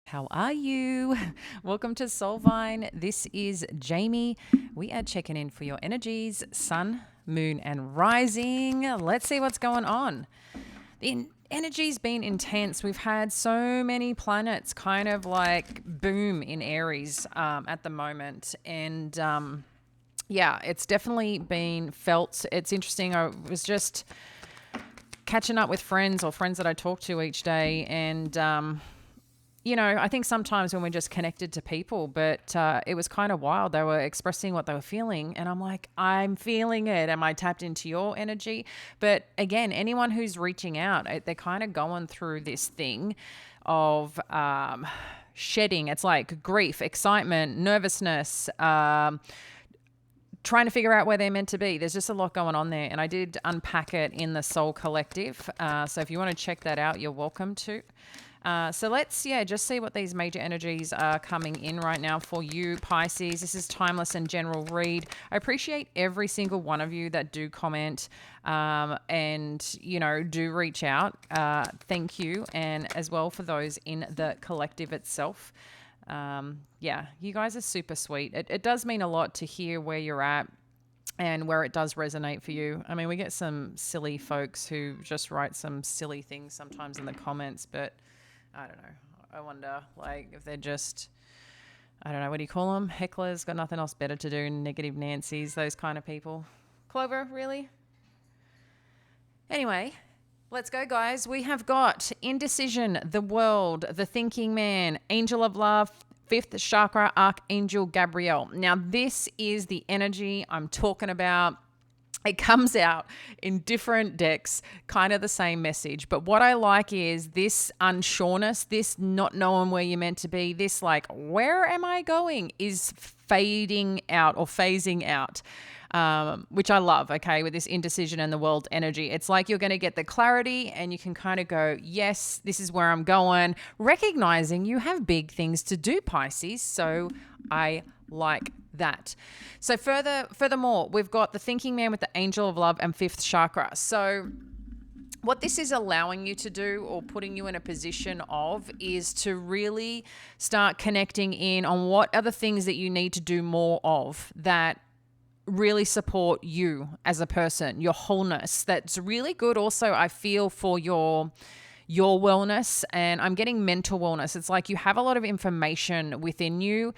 How are you? Welcome to Soulvine. This is Jamie. We are checking in for your energies, sun, moon, and rising. Let's see what's going on. The energy's been intense. We've had so many planets kind of like boom in Aries at the moment. And yeah, it's definitely been felt. It's interesting. I was just catching up with friends or friends that I talk to each day, and I think sometimes when we're just connected to people, but it was kind of wild. They were expressing what they were feeling, and I'm like, I'm feeling it. Am I tapped into your energy? But again, anyone who's reaching out, they're kind of going through this thing of shedding. It's like grief, excitement, nervousness, trying to figure out where they're meant to be. There's just a lot going on there. And I did unpack it in the Soul Collective. So if you want to check that out, you're welcome to. So let's, just see what these major energies are coming in right now for you, Pisces. This is timeless and general read. I appreciate every single one of you that do comment and, do reach out. Thank you. And as well for those in the collective itself. You guys are super sweet. It does mean a lot to hear where you're at and where it does resonate for you. I mean, we get some silly folks who just write some silly things sometimes in the comments, but I don't know. I wonder, if they're just, I don't know, what do you call them? Hecklers, got nothing else better to do, negative Nancy's, those kind of people. Clover, really? Anyway, let's go, guys. We have got Indecision, the World, the Thinking Man, Angel of Love, fifth chakra, Archangel Gabriel. Now, this is the energy I'm talking about. It comes out in different decks, kind of the same message. But what I like is this unsureness, this not knowing where you're meant to be, this where am I going is fading out or phasing out. Which I love, okay, with this indecision and the world energy. It's like you're going to get the clarity and you can kind of go, yes, this is where I'm going, recognizing you have big things to do, Pisces. So I like that. So furthermore, we've got the thinking man with the angel of love and fifth chakra. So what this is allowing you to do or putting you in a position of is to really start connecting in on what are the things that you need to do more of that really support you as a person, your wholeness. That's really good also, I feel, for your wellness, and I'm getting mental wellness. It's like you have a lot of information within you,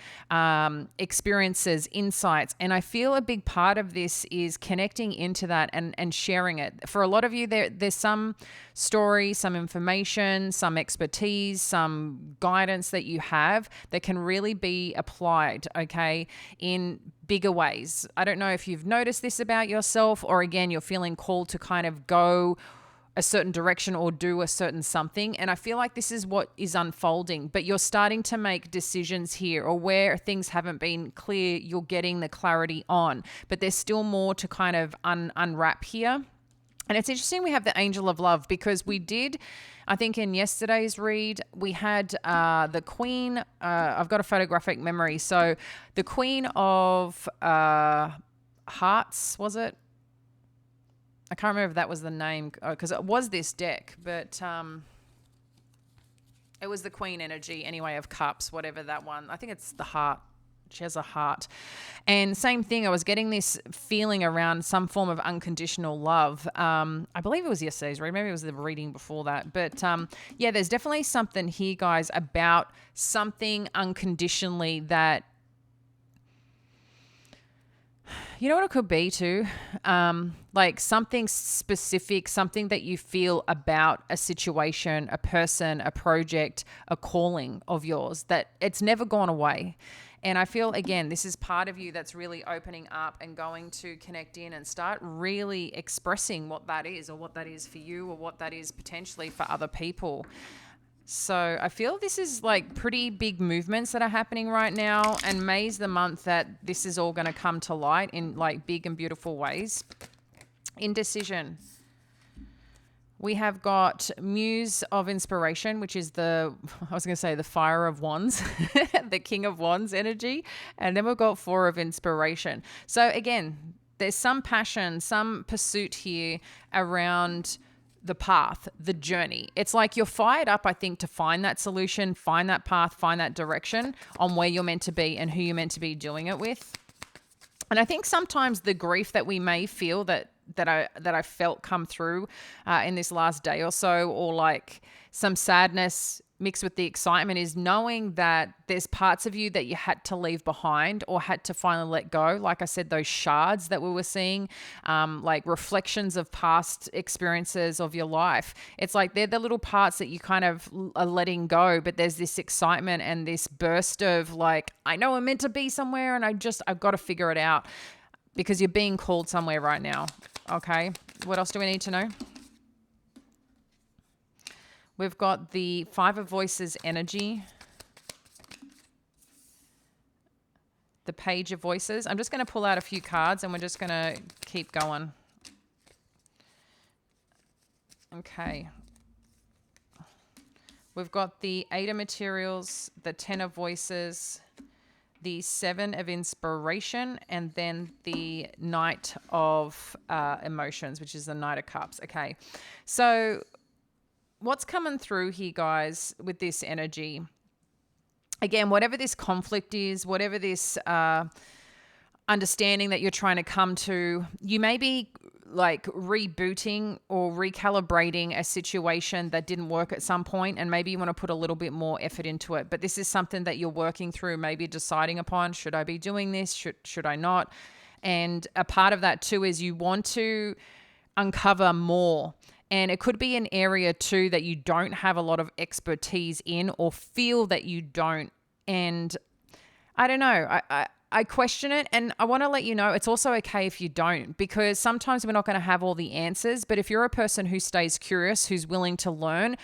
experiences, insights, and I feel a big part of this is connecting into that and sharing it. For a lot of you, there's some story, some information, some expertise, some guidance that you have that can really be applied, okay, in bigger ways. I don't know if you've noticed this about yourself, or again, you're feeling called to kind of go a certain direction or do a certain something. And I feel like this is what is unfolding, but you're starting to make decisions here, or where things haven't been clear, you're getting the clarity on, but there's still more to kind of unwrap here. And it's interesting we have the angel of love, because we did, I think in yesterday's read, we had the queen. I've got a photographic memory. So the queen of hearts, was it? I can't remember if that was the name, because it was this deck, but it was the queen energy anyway of cups, whatever that one. I think it's the heart. She has a heart. And same thing, I was getting this feeling around some form of unconditional love. I believe it was yesterday's read. Maybe it was the reading before that. But there's definitely something here, guys, about something unconditionally that, you know what it could be too? Something specific, something that you feel about a situation, a person, a project, a calling of yours, that it's never gone away. And I feel, again, this is part of you that's really opening up and going to connect in and start really expressing what that is, or what that is for you, or what that is potentially for other people. So I feel this is pretty big movements that are happening right now, and May's the month that this is all going to come to light in big and beautiful ways. Indecision. We have got Muse of Inspiration, which is the Fire of Wands, the King of Wands energy. And then we've got Four of Inspiration. So again, there's some passion, some pursuit here around the path, the journey. It's like you're fired up, I think, to find that solution, find that path, find that direction on where you're meant to be and who you're meant to be doing it with. And I think sometimes the grief that we may feel that I felt come through in this last day or so, or like some sadness mixed with the excitement, is knowing that there's parts of you that you had to leave behind or had to finally let go. Like I said, those shards that we were seeing, like reflections of past experiences of your life. It's like they're the little parts that you kind of are letting go, but there's this excitement and this burst of like, I know I'm meant to be somewhere and I've got to figure it out, because you're being called somewhere right now. Okay. What else do we need to know? We've got the Five of Voices energy, the Page of Voices. I'm just going to pull out a few cards and we're just going to keep going. Okay. We've got the Eight of Materials, the Ten of Voices, the Seven of Inspiration, and then the Knight of Emotions, which is the Knight of Cups. Okay. So what's coming through here, guys, with this energy, again, whatever this conflict is, whatever this understanding that you're trying to come to, you may be like rebooting or recalibrating a situation that didn't work at some point, and maybe you want to put a little bit more effort into it. But this is something that you're working through, maybe deciding upon, should I be doing this? Should I not? And a part of that too is you want to uncover more. And it could be an area too that you don't have a lot of expertise in, or feel that you don't. And I don't know, I question it, and I want to let you know it's also okay if you don't, because sometimes we're not going to have all the answers. But if you're a person who stays curious, who's willing to learn,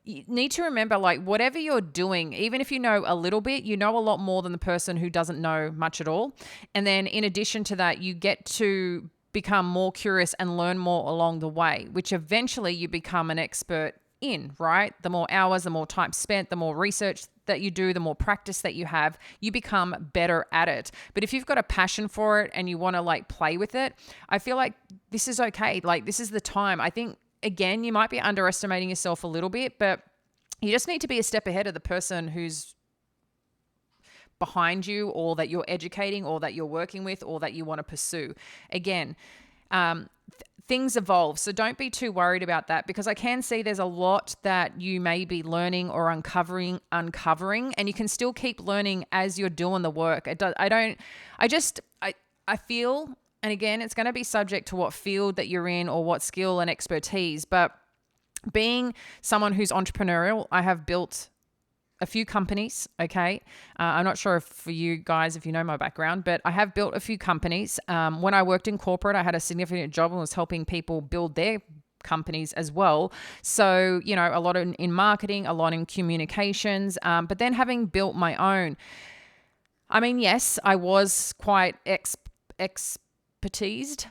you need to remember, like, whatever you're doing, even if you know a little bit, you know a lot more than the person who doesn't know much at all. And then in addition to that, you get to become more curious and learn more along the way, which eventually you become an expert in, right? The more hours, the more time spent, the more research that you do, the more practice that you have, you become better at it. But if you've got a passion for it and you want to like play with it, I feel like this is okay. Like, this is the time. I think, again, you might be underestimating yourself a little bit, but you just need to be a step ahead of the person who's behind you, or that you're educating, or that you're working with, or that you want to pursue. Again, things evolve, so don't be too worried about that, because I can see there's a lot that you may be learning or uncovering, and you can still keep learning as you're doing the work. I feel, and again, it's going to be subject to what field that you're in or what skill and expertise, but being someone who's entrepreneurial, I have built a few companies, okay? I'm not sure if for you guys, if you know my background, but I have built a few companies. When I worked in corporate, I had a significant job and was helping people build their companies as well. So, you know, a lot in marketing, a lot in communications, but then having built my own, I mean, yes, I was quite expertised.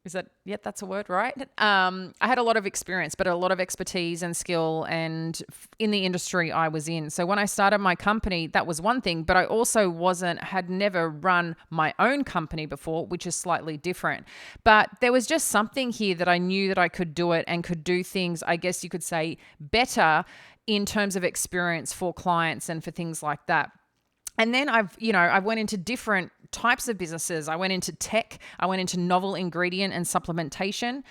Is that, yep, that's a word, right? I had a lot of experience, but a lot of expertise and skill and in the industry I was in. So when I started my company, that was one thing, but I also had never run my own company before, which is slightly different. But there was just something here that I knew that I could do it and could do things, I guess you could say, better in terms of experience for clients and for things like that. And then I went into different types of businesses. I went into tech. I went into novel ingredient and supplementation.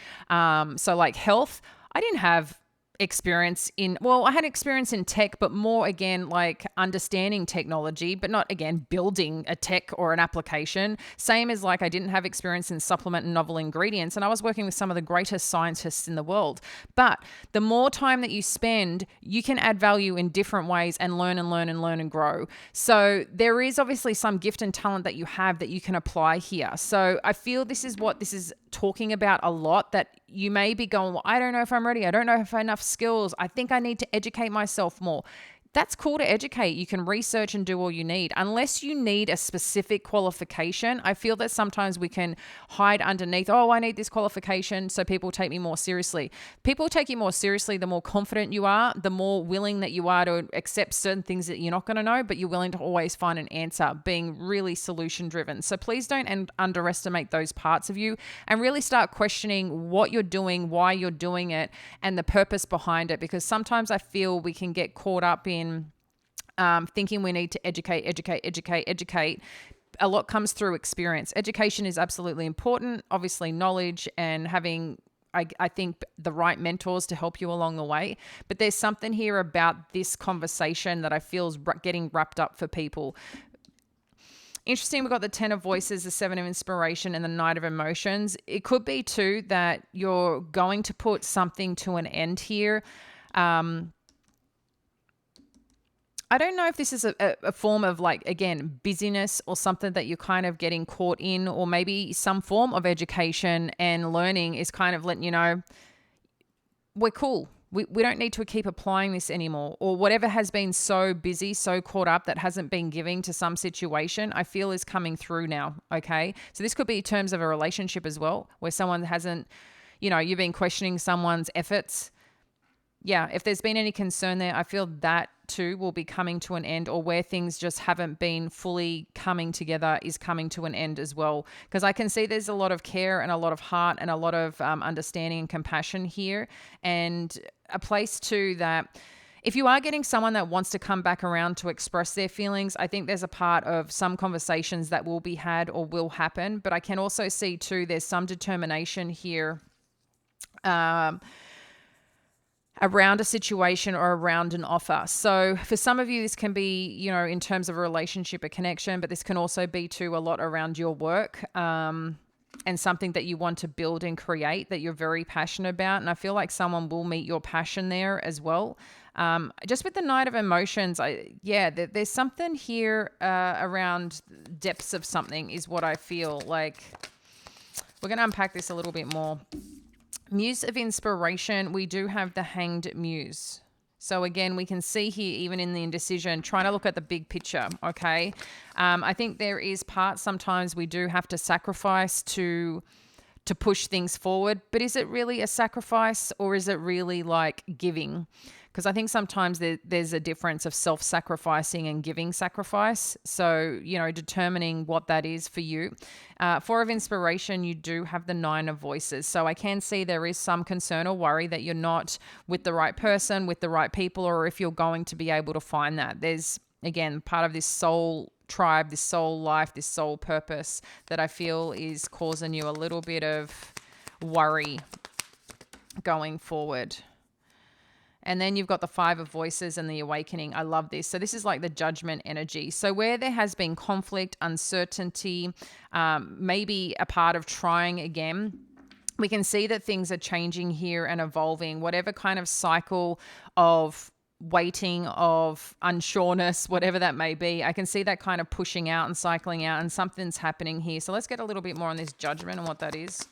So like health, I didn't have experience in, well, I had experience in tech, but more again, like understanding technology, but not again, building a tech or an application. Same as like, I didn't have experience in supplement and novel ingredients. And I was working with some of the greatest scientists in the world. But the more time that you spend, you can add value in different ways and learn and grow. So there is obviously some gift and talent that you have that you can apply here. So I feel this is what this is talking about a lot, that you may be going, well, I don't know if I'm ready. I don't know if I have enough skills. I think I need to educate myself more. that's cool to educate. You can research and do all you need. Unless you need a specific qualification, I feel that sometimes we can hide underneath, oh, I need this qualification so people take me more seriously. People take you more seriously the more confident you are, the more willing that you are to accept certain things that you're not going to know, but you're willing to always find an answer, being really solution driven. So please don't underestimate those parts of you, and really start questioning what you're doing, why you're doing it, and the purpose behind it. Because sometimes I feel we can get caught up in thinking we need to educate. A lot comes through experience. Education is absolutely important, obviously knowledge and having, I think, the right mentors to help you along the way. But there's something here about this conversation that I feel is getting wrapped up for people. Interesting, we've got the 10 of voices, the 7 of inspiration, and the Knight of emotions. It could be too that you're going to put something to an end here. I don't know if this is a form of, like, again, busyness or something that you're kind of getting caught in, or maybe some form of education and learning is kind of letting you know, we're cool. We don't need to keep applying this anymore, or whatever has been so busy, so caught up that hasn't been giving to some situation, I feel is coming through now. Okay. So this could be in terms of a relationship as well, where someone hasn't, you've been questioning someone's efforts. Yeah. If there's been any concern there, I feel that too will be coming to an end, or where things just haven't been fully coming together is coming to an end as well. Because I can see there's a lot of care and a lot of heart and a lot of understanding and compassion here, and a place too that if you are getting someone that wants to come back around to express their feelings, I think there's a part of some conversations that will be had or will happen. But I can also see too there's some determination here around a situation or around an offer. So for some of you, this can be, in terms of a relationship, a connection, but this can also be too a lot around your work and something that you want to build and create that you're very passionate about. And I feel like someone will meet your passion there as well. Just with the Knight of emotions, there's something here around depths of something is what I feel like. We're going to unpack this a little bit more. Muse of inspiration, we do have the Hanged Muse. So again, we can see here, even in the indecision, trying to look at the big picture, okay? I think there is parts sometimes we do have to sacrifice to push things forward. But is it really a sacrifice, or is it really like giving? Because I think sometimes there's a difference of self-sacrificing and giving sacrifice. So, determining what that is for you. 4 of inspiration, you do have the 9 of voices. So I can see there is some concern or worry that you're not with the right person, with the right people, or if you're going to be able to find that. There's, again, part of this soul tribe, this soul life, this soul purpose that I feel is causing you a little bit of worry going forward. And then you've got the 5 of voices and the awakening. I love this. So this is like the judgment energy. So where there has been conflict, uncertainty, maybe a part of trying again, we can see that things are changing here and evolving. Whatever kind of cycle of waiting, of unsureness, whatever that may be, I can see that kind of pushing out and cycling out, and something's happening here. So let's get a little bit more on this judgment and what that is.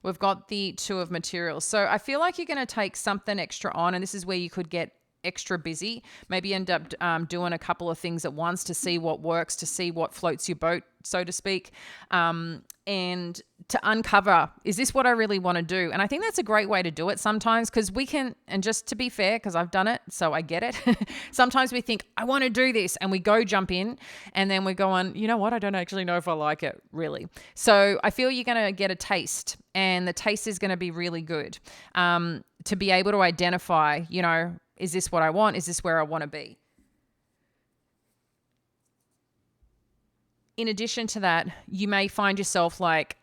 We've got the 2 of materials. So I feel like you're going to take something extra on, and this is where you could get extra busy, maybe end up doing a couple of things at once to see what works, to see what floats your boat, so to speak, and to uncover, is this what I really want to do? And I think that's a great way to do it sometimes, because we can, and just to be fair, because I've done it, so I get it. Sometimes we think, I want to do this, and we go jump in, and then we go on, you know what? I don't actually know if I like it, really. So I feel you're going to get a taste, and the taste is going to be really good to be able to identify, is this what I want? Is this where I want to be? In addition to that, you may find yourself like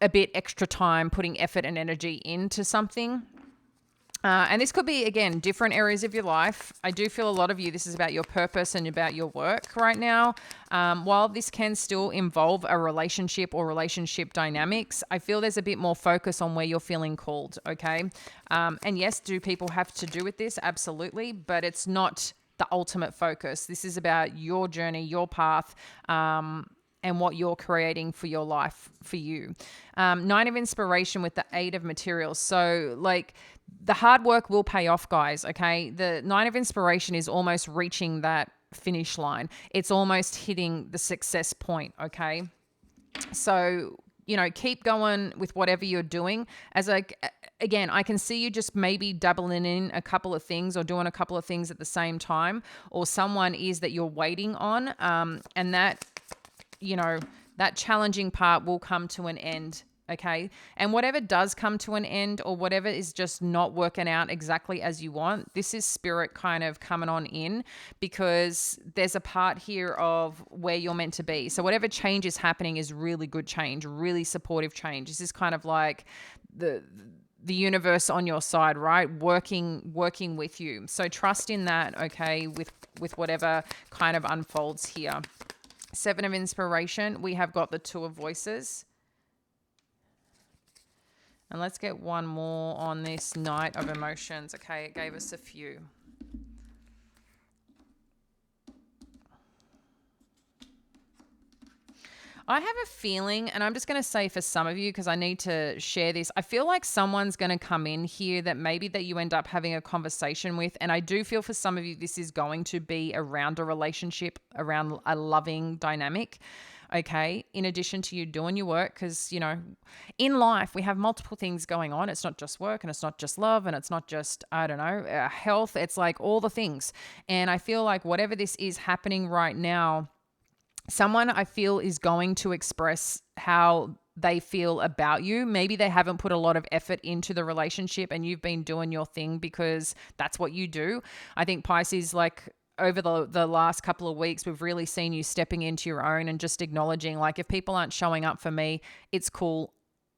a bit extra time putting effort and energy into something. And this could be, again, different areas of your life. I do feel a lot of you, this is about your purpose and about your work right now. While this can still involve a relationship or relationship dynamics, I feel there's a bit more focus on where you're feeling called, okay? And yes, do people have to do with this? Absolutely. But it's not the ultimate focus. This is about your journey, your path, and what you're creating for your life, for you. Nine of Inspiration with the Eight of Materials. So like the hard work will pay off, guys. Okay. The Nine of Inspiration is almost reaching that finish line. It's almost hitting the success point. Okay. So, keep going with whatever you're doing. Again, I can see you just maybe doubling in a couple of things or doing a couple of things at the same time, or someone is that you're waiting on. And that, that challenging part will come to an end. Okay. And whatever does come to an end, or whatever is just not working out exactly as you want, this is spirit kind of coming on in, because there's a part here of where you're meant to be. So whatever change is happening is really good change, really supportive change. This is kind of like the universe on your side, right? Working with you. So trust in that. Okay. With whatever kind of unfolds here. Seven of Inspiration. We have got the Two of Voices. And let's get one more on this Knight of Emotions. Okay, it gave us a few. I have a feeling, and I'm just going to say for some of you, because I need to share this, I feel like someone's going to come in here that maybe that you end up having a conversation with. And I do feel for some of you, this is going to be around a relationship, around a loving dynamic. Okay. In addition to you doing your work, because, in life, we have multiple things going on. It's not just work, and it's not just love, and it's not just, health. It's like all the things. And I feel like whatever this is happening right now, someone I feel is going to express how they feel about you. Maybe they haven't put a lot of effort into the relationship and you've been doing your thing because that's what you do. I think Pisces, over the last couple of weeks, we've really seen you stepping into your own and just acknowledging, like, if people aren't showing up for me, it's cool.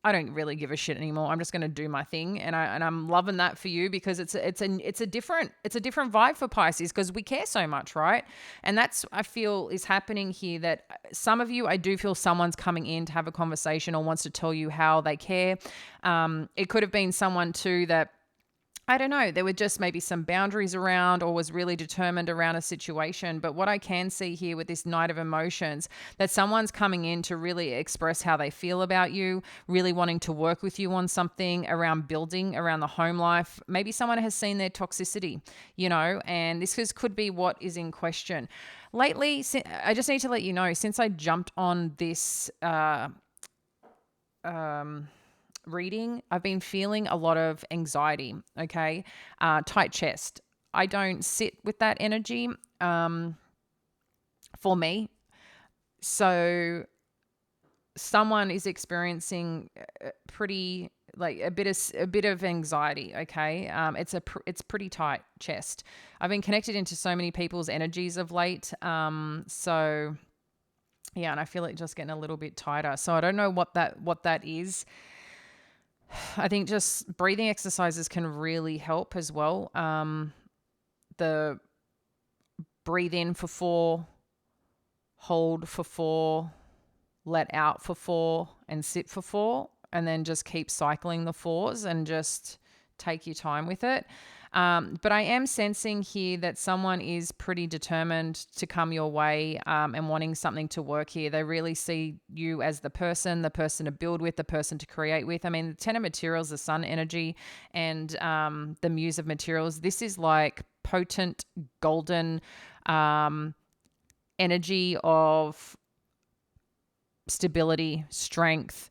I don't really give a shit anymore. I'm just going to do my thing. And I'm loving that for you, because it's a different vibe for Pisces, because we care so much, right? And that's, I feel, is happening here, that some of you, I do feel someone's coming in to have a conversation or wants to tell you how they care. It could have been someone too that, I don't know, there were just maybe some boundaries around, or was really determined around a situation. But what I can see here with this Knight of Emotions, that someone's coming in to really express how they feel about you, really wanting to work with you on something around building, around the home life. Maybe someone has seen their toxicity, and this could be what is in question. Lately, I just need to let you know, since I jumped on this reading, I've been feeling a lot of anxiety. Okay. Tight chest. I don't sit with that energy for me. So someone is experiencing pretty, like, a bit of anxiety. Okay. It's pretty tight chest. I've been connected into so many people's energies of late. So yeah, and I feel it just getting a little bit tighter. So I don't know what that is. I think just breathing exercises can really help as well. The breathe in for 4, hold for 4, let out for 4, and sit for 4, and then just keep cycling the 4s and just take your time with it. But I am sensing here that someone is pretty determined to come your way and wanting something to work here. They really see you as the person to build with, the person to create with. I mean, the 10 of Materials, the Sun energy, and the Muse of Materials. This is like potent, golden energy of stability, strength.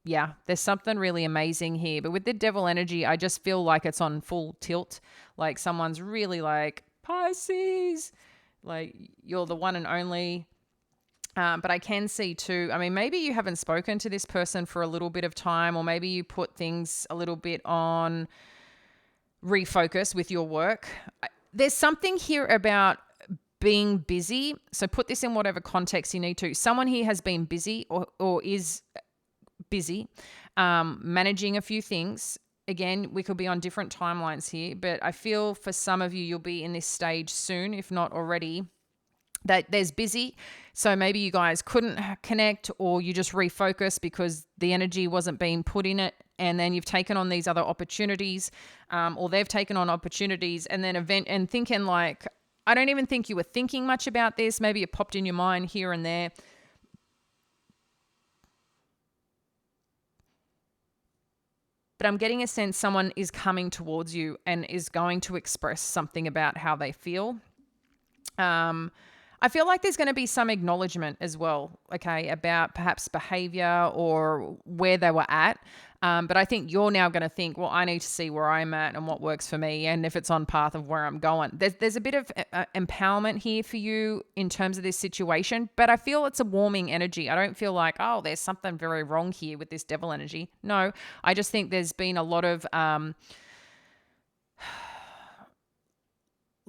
Yeah, there's something really amazing here. But with the Devil energy, I just feel like it's on full tilt. Like someone's really like, Pisces, like you're the one and only. But I can see too, I mean, maybe you haven't spoken to this person for a little bit of time, or maybe you put things a little bit on refocus with your work. There's something here about being busy. So put this in whatever context you need to. Someone here has been busy or is busy, managing a few things. Again, we could be on different timelines here, but I feel for some of you, you'll be in this stage soon, if not already, that there's busy. So maybe you guys couldn't connect, or you just refocus because the energy wasn't being put in it. And then you've taken on these other opportunities, or they've taken on opportunities, and then thinking like, I don't even think you were thinking much about this. Maybe it popped in your mind here and there. But I'm getting a sense someone is coming towards you and is going to express something about how they feel. I feel like there's going to be some acknowledgement as well, okay, about perhaps behavior or where they were at. But I think you're now going to think, well, I need to see where I'm at and what works for me and if it's on path of where I'm going. There's a bit of empowerment here for you in terms of this situation, but I feel it's a warming energy. I don't feel like, oh, there's something very wrong here with this devil energy. No, I just think there's been a lot of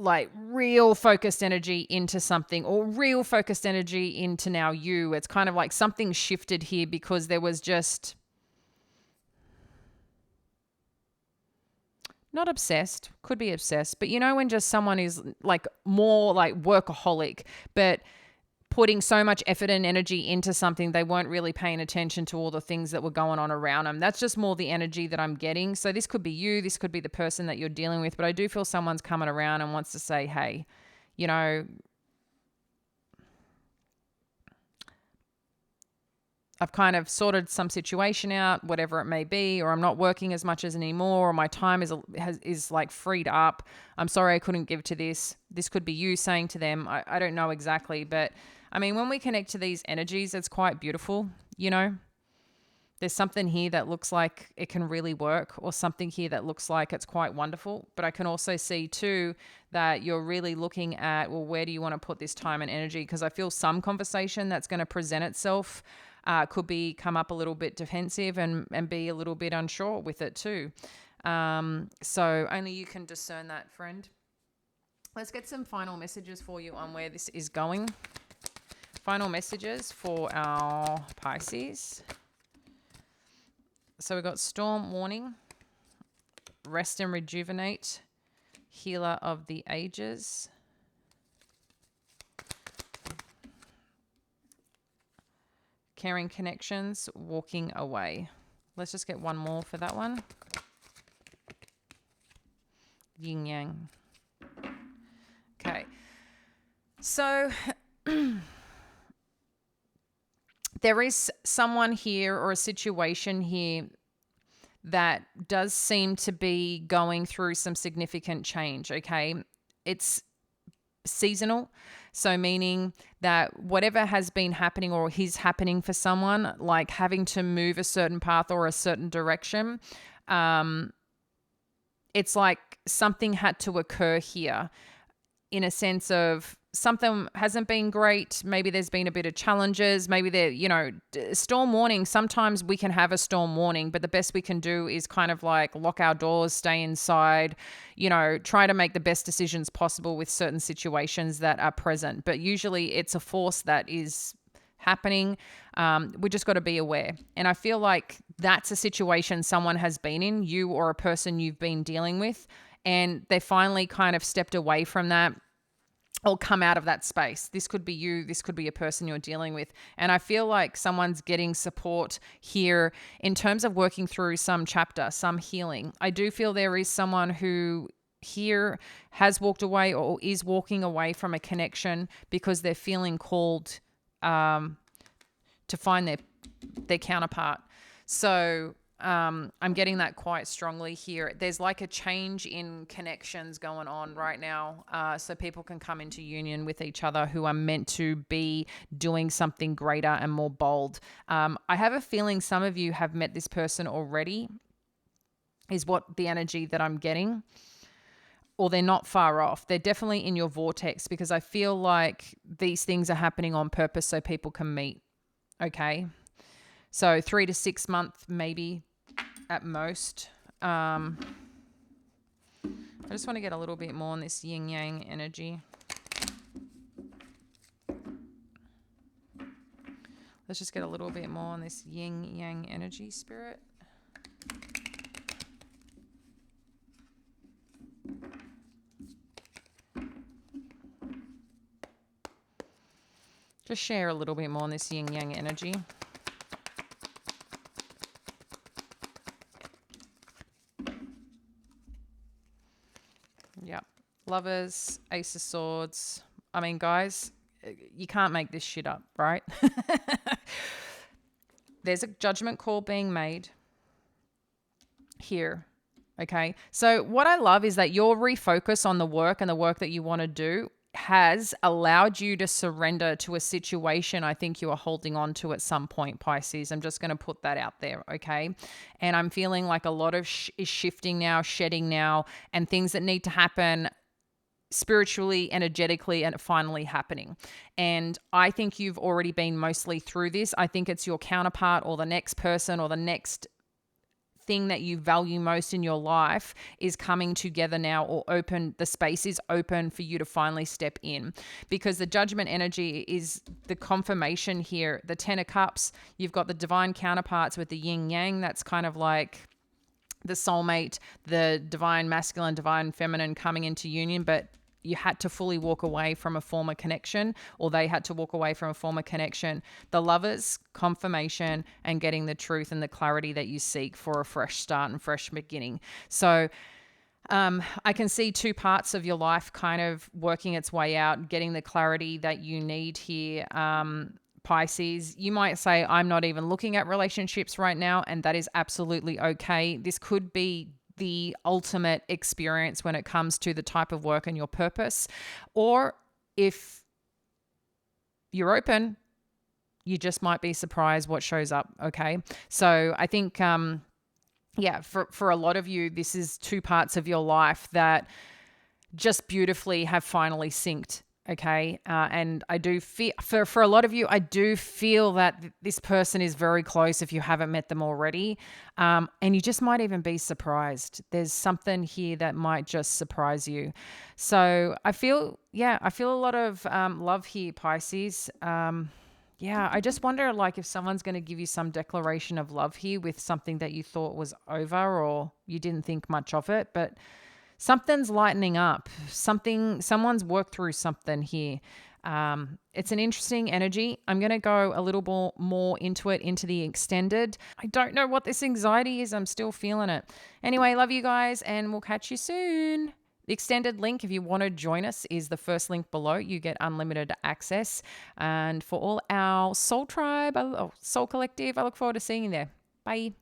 like real focused energy into something, or real focused energy into now you. It's kind of like something shifted here because there was just not obsessed, could be obsessed, but you know, when just someone is like more like workaholic, but putting so much effort and energy into something, they weren't really paying attention to all the things that were going on around them. That's just more the energy that I'm getting. So this could be you, this could be the person that you're dealing with, but I do feel someone's coming around and wants to say, hey, you know, I've kind of sorted some situation out, whatever it may be, or I'm not working as much as anymore, or my time is like freed up. I'm sorry I couldn't give to this. This could be you saying to them. I don't know exactly, but I mean, when we connect to these energies, it's quite beautiful, you know. There's something here that looks like it can really work, or something here that looks like it's quite wonderful. But I can also see too that you're really looking at, well, where do you want to put this time and energy? Because I feel some conversation that's going to present itself could be come up a little bit defensive and be a little bit unsure with it too. So only you can discern that, friend. Let's get some final messages for you on where this is going. Final messages for our Pisces. So we've got storm warning, rest and rejuvenate, healer of the ages, caring connections, walking away. Let's just get one more for that one. Yin yang. Okay. So there is someone here or a situation here that does seem to be going through some significant change, okay? It's seasonal, so meaning that whatever has been happening or is happening for someone, like having to move a certain path or a certain direction, it's like something had to occur here in a sense of something hasn't been great. Maybe there's been a bit of challenges. Maybe there, you know, storm warning. Sometimes we can have a storm warning, but the best we can do is kind of like lock our doors, stay inside, you know, try to make the best decisions possible with certain situations that are present. But usually it's a force that is happening. We just got to be aware. And I feel like that's a situation someone has been in, you or a person you've been dealing with, and they finally kind of stepped away from that or come out of that space. This could be you. This could be a person you're dealing with. And I feel like someone's getting support here in terms of working through some chapter, some healing. I do feel there is someone who here has walked away or is walking away from a connection because they're feeling called to find their counterpart. So I'm getting that quite strongly here. There's like a change in connections going on right now. So people can come into union with each other who are meant to be doing something greater and more bold. I have a feeling some of you have met this person already, is what the energy that I'm getting. Or they're not far off. They're definitely in your vortex because I feel like these things are happening on purpose so people can meet. Okay. So 3 to 6 months maybe at most. I just want to get a little bit more on this yin yang energy. Let's just get a little bit more on this yin yang energy, spirit. Just share a little bit more on this yin yang energy. Yep. Lovers, Ace of Swords. I mean, guys, you can't make this shit up, right? There's a judgment call being made here. Okay. So what I love is that your refocus on the work and the work that you want to do has allowed you to surrender to a situation I think you are holding on to at some point, Pisces. I'm just going to put that out there, okay? And I'm feeling like a lot of is shifting now, shedding now, and things that need to happen spiritually, energetically, and finally happening. And I think you've already been mostly through this. I think it's your counterpart or the next person or the next thing that you value most in your life is coming together now, or open, the space is open for you to finally step in, because the judgment energy is the confirmation here. The 10 of Cups, you've got the divine counterparts with the yin yang. That's kind of like the soulmate, the divine masculine, divine feminine coming into union, but you had to fully walk away from a former connection, or they had to walk away from a former connection. The Lovers, confirmation, and getting the truth and the clarity that you seek for a fresh start and fresh beginning. So I can see two parts of your life kind of working its way out, getting the clarity that you need here. Pisces, you might say, I'm not even looking at relationships right now, and that is absolutely okay. This could be the ultimate experience when it comes to the type of work and your purpose. Or if you're open, you just might be surprised what shows up, okay? So I think, for a lot of you, this is two parts of your life that just beautifully have finally synced. Okay. And I do feel for a lot of you, I do feel that this person is very close if you haven't met them already. And you just might even be surprised. There's something here that might just surprise you. So I feel a lot of love here, Pisces. I just wonder, like, if someone's going to give you some declaration of love here with something that you thought was over, or you didn't think much of it, but something's lightening up. Someone's worked through something here. It's an interesting energy. I'm going to go a little more into it, into the extended. I don't know what this anxiety is. I'm still feeling it. Anyway, love you guys, and we'll catch you soon. The extended link, if you want to join us, is the first link below. You get unlimited access. And for all our soul tribe, soul collective, I look forward to seeing you there. Bye.